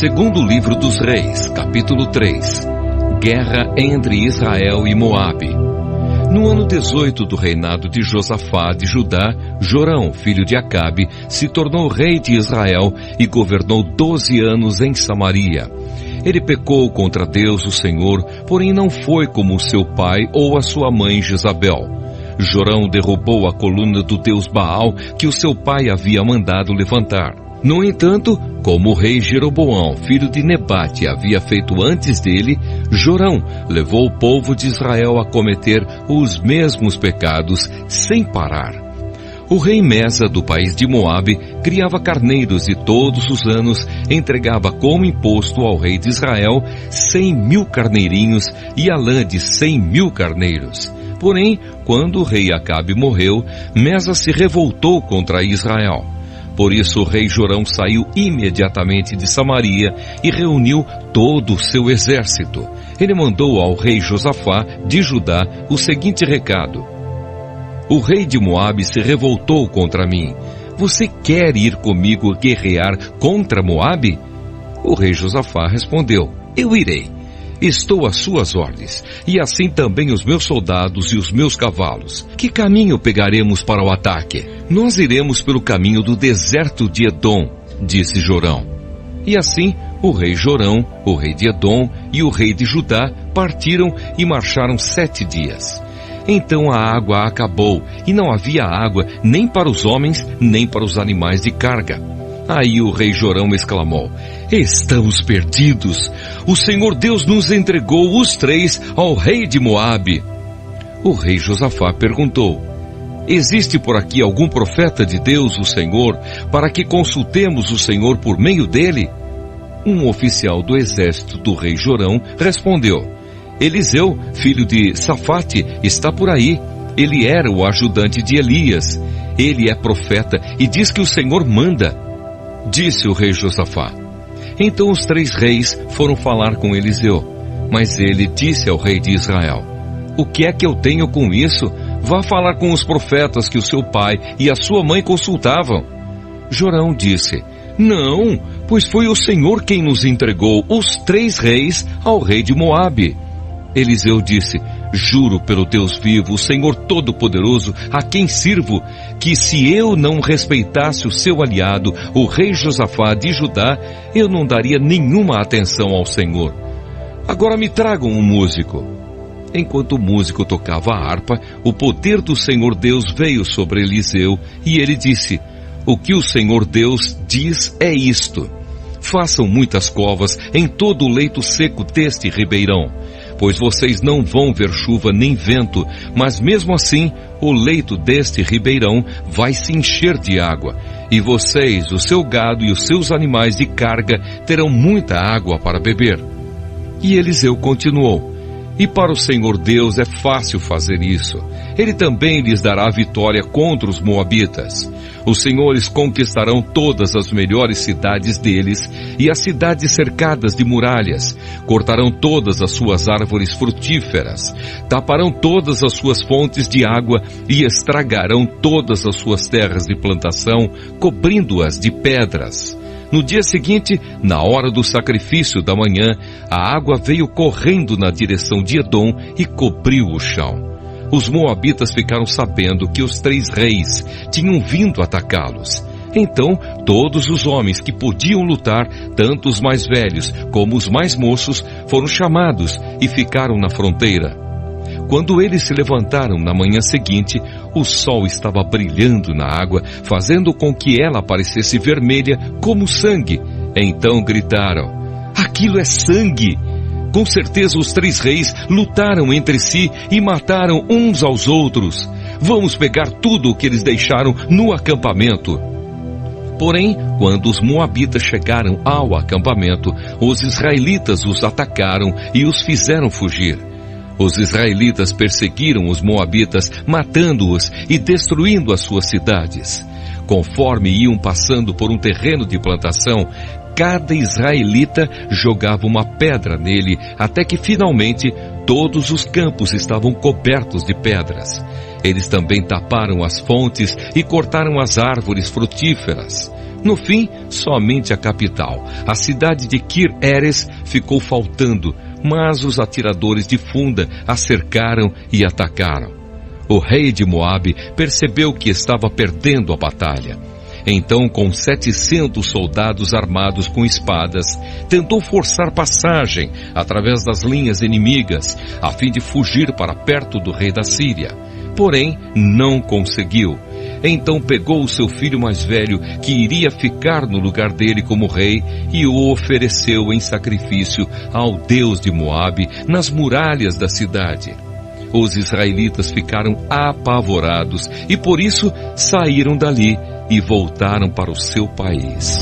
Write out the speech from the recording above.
Segundo livro dos Reis, capítulo 3. Guerra entre Israel e Moabe. No ano 18 do reinado de Josafá de Judá, Jorão, filho de Acabe, se tornou rei de Israel e governou 12 anos em Samaria. Ele pecou contra Deus, o Senhor, porém não foi como seu pai ou a sua mãe Jezabel. Jorão derrubou a coluna do deus Baal que o seu pai havia mandado levantar. No entanto, como o rei Jeroboão, filho de Nebate, havia feito antes dele, Jorão levou o povo de Israel a cometer os mesmos pecados sem parar. O rei Mesa, do país de Moabe, criava carneiros e todos os anos entregava como imposto ao rei de Israel 100.000 carneirinhos e a lã de 100.000 carneiros. Porém, quando o rei Acabe morreu, Mesa se revoltou contra Israel. Por isso o rei Jorão saiu imediatamente de Samaria e reuniu todo o seu exército. Ele mandou ao rei Josafá de Judá o seguinte recado: o rei de Moabe se revoltou contra mim. Você quer ir comigo guerrear contra Moabe? O rei Josafá respondeu: eu irei. Estou às suas ordens, e assim também os meus soldados e os meus cavalos. Que caminho pegaremos para o ataque? Nós iremos pelo caminho do deserto de Edom, disse Jorão. E assim, o rei Jorão, o rei de Edom e o rei de Judá partiram e marcharam 7 dias. Então a água acabou, e não havia água nem para os homens, nem para os animais de carga. Aí o rei Jorão exclamou: estamos perdidos! O Senhor Deus nos entregou os 3 ao rei de Moabe. O rei Josafá perguntou: existe por aqui algum profeta de Deus, o Senhor, para que consultemos o Senhor por meio dele? Um oficial do exército do rei Jorão respondeu: Eliseu, filho de Safate, está por aí. Ele era o ajudante de Elias. Ele é profeta e diz que o Senhor manda. Disse o rei Josafá. Então os 3 reis foram falar com Eliseu. Mas ele disse ao rei de Israel: o que é que eu tenho com isso? Vá falar com os profetas que o seu pai e a sua mãe consultavam. Jorão disse: não, pois foi o Senhor quem nos entregou os 3 reis ao rei de Moabe. Eliseu disse: juro pelo Deus vivo, o Senhor Todo-Poderoso, a quem sirvo, que se eu não respeitasse o seu aliado, o rei Josafá de Judá, eu não daria nenhuma atenção ao Senhor. Agora me tragam um músico. Enquanto o músico tocava a harpa, o poder do Senhor Deus veio sobre Eliseu, e ele disse: o que o Senhor Deus diz é isto: façam muitas covas em todo o leito seco deste ribeirão, pois vocês não vão ver chuva nem vento, mas mesmo assim o leito deste ribeirão vai se encher de água, e vocês, o seu gado e os seus animais de carga terão muita água para beber. E Eliseu continuou: e para o Senhor Deus é fácil fazer isso. Ele também lhes dará vitória contra os moabitas. Os senhores conquistarão todas as melhores cidades deles e as cidades cercadas de muralhas. Cortarão todas as suas árvores frutíferas. Taparão todas as suas fontes de água e estragarão todas as suas terras de plantação, cobrindo-as de pedras. No dia seguinte, na hora do sacrifício da manhã, a água veio correndo na direção de Edom e cobriu o chão. Os moabitas ficaram sabendo que os 3 reis tinham vindo atacá-los. Então, todos os homens que podiam lutar, tanto os mais velhos como os mais moços, foram chamados e ficaram na fronteira. Quando eles se levantaram na manhã seguinte, o sol estava brilhando na água, fazendo com que ela parecesse vermelha como sangue. Então gritaram: aquilo é sangue! Com certeza os 3 reis lutaram entre si e mataram uns aos outros. Vamos pegar tudo o que eles deixaram no acampamento. Porém, quando os moabitas chegaram ao acampamento, os israelitas os atacaram e os fizeram fugir. Os israelitas perseguiram os moabitas, matando-os e destruindo as suas cidades. Conforme iam passando por um terreno de plantação, cada israelita jogava uma pedra nele, até que finalmente todos os campos estavam cobertos de pedras. Eles também taparam as fontes e cortaram as árvores frutíferas. No fim, somente a capital, a cidade de Kir-Heres, ficou faltando, mas os atiradores de funda a cercaram e atacaram. O rei de Moabe percebeu que estava perdendo a batalha. Então, com 700 soldados armados com espadas, tentou forçar passagem através das linhas inimigas, a fim de fugir para perto do rei da Síria. Porém, não conseguiu. Então pegou o seu filho mais velho, que iria ficar no lugar dele como rei, e o ofereceu em sacrifício ao Deus de Moabe nas muralhas da cidade. Os israelitas ficaram apavorados e por isso saíram dali e voltaram para o seu país.